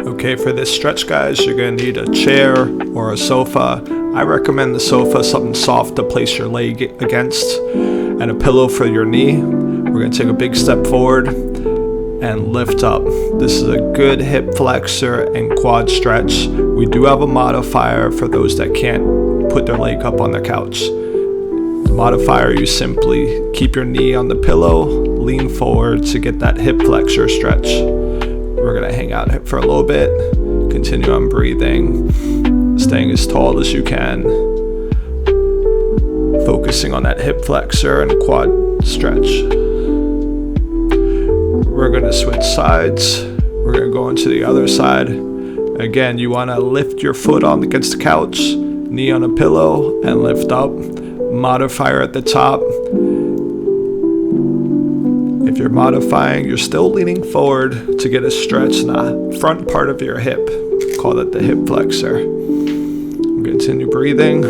Okay, for this stretch, guys, you're going to need a chair or a sofa. I recommend the sofa, something soft to place your leg against, and a pillow for your knee. We're going to take a big step forward and lift up. This is a good hip flexor and quad stretch. We do have a modifier for those that can't put their leg up on the couch. The modifier, you simply keep your knee on the pillow, lean forward to get that hip flexor stretch. We're gonna hang out for a little bit, continue on breathing, staying as tall as you can, focusing on that hip flexor and quad stretch. We're gonna switch sides. We're gonna go into the other side. Again, you wanna lift your foot on against the couch, knee on a pillow, and lift up. Modifier at the top. If you're modifying, you're still leaning forward to get a stretch in the front part of your hip. Call that the hip flexor. Continue breathing.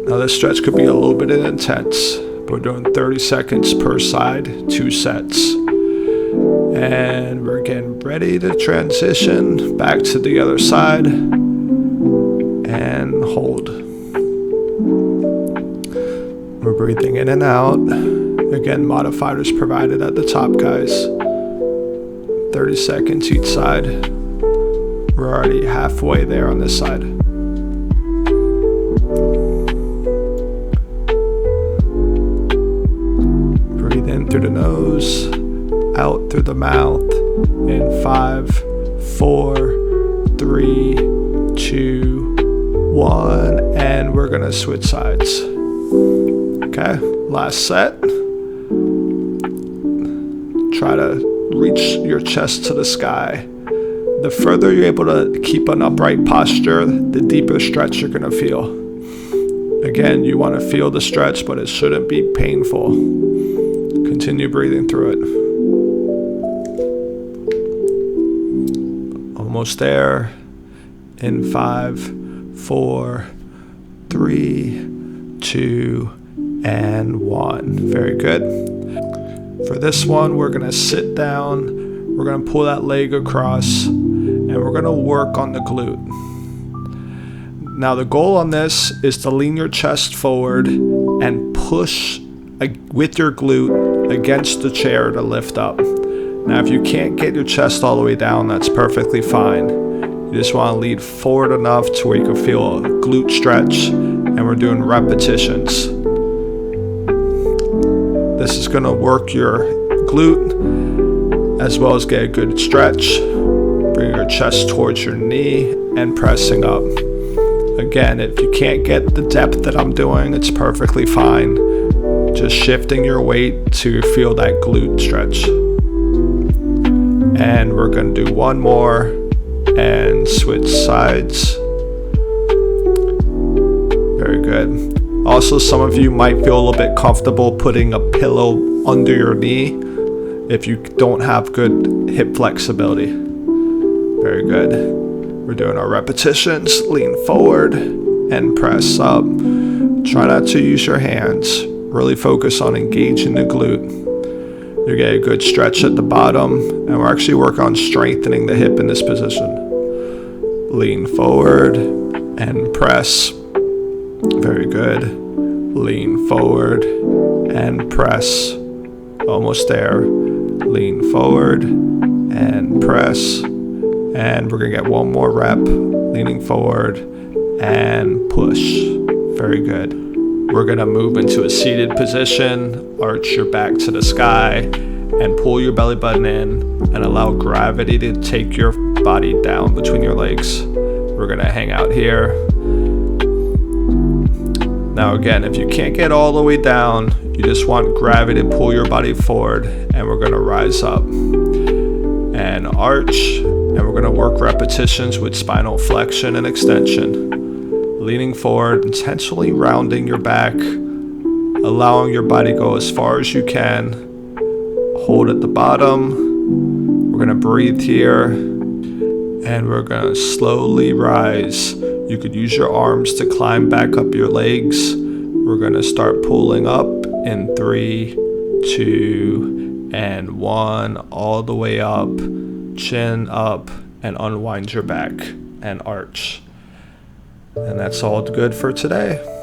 Now this stretch could be a little bit intense. We're doing 30 seconds per side, 2 sets. And we're getting ready to transition back to the other side and hold. We're breathing in and out. Again, modifiers provided at the top, guys. 30 seconds each side. We're already halfway there on this side. Breathe in through the nose, out through the mouth. In 5, 4, 3, 2, 1, and we're gonna switch sides. Okay, last set. Try to reach your chest to the sky. The further you're able to keep an upright posture, the deeper stretch you're going to feel. Again, you want to feel the stretch, but it shouldn't be painful. Continue breathing through it. Almost there. In 5, 4, 3, 2, and 1. Very good. For this one, we're going to sit down, we're going to pull that leg across, and we're going to work on the glute. Now the goal on this is to lean your chest forward and push with your glute against the chair to lift up. Now if you can't get your chest all the way down, that's perfectly fine. You just want to lean forward enough to where you can feel a glute stretch, and we're doing repetitions. This is going to work your glute as well as get a good stretch. Bring your chest towards your knee and pressing up. Again, if you can't get the depth that I'm doing, it's perfectly fine. Just shifting your weight to feel that glute stretch. And we're going to do one more and switch sides. Very good. Also, some of you might feel a little bit comfortable putting a pillow under your knee if you don't have good hip flexibility. Very good. We're doing our repetitions. Lean forward and press up. Try not to use your hands. Really focus on engaging the glute. You get a good stretch at the bottom, and we're actually working on strengthening the hip in this position. Lean forward and press. Very good. Lean forward and press. Almost there. Lean forward and press. And we're going to get one more rep. Leaning forward and push. Very good. We're going to move into a seated position. Arch your back to the sky and pull your belly button in and allow gravity to take your body down between your legs. We're going to hang out here. Now again, if you can't get all the way down, you just want gravity to pull your body forward, and we're going to rise up and arch, and we're going to work repetitions with spinal flexion and extension. Leaning forward, intentionally rounding your back, allowing your body to go as far as you can. Hold at the bottom. We're going to breathe here, and we're going to slowly rise. You could use your arms to climb back up your legs. We're going to start pulling up in 3, 2, and 1, all the way up. chin up, and unwind your back and arch. And that's all good for today.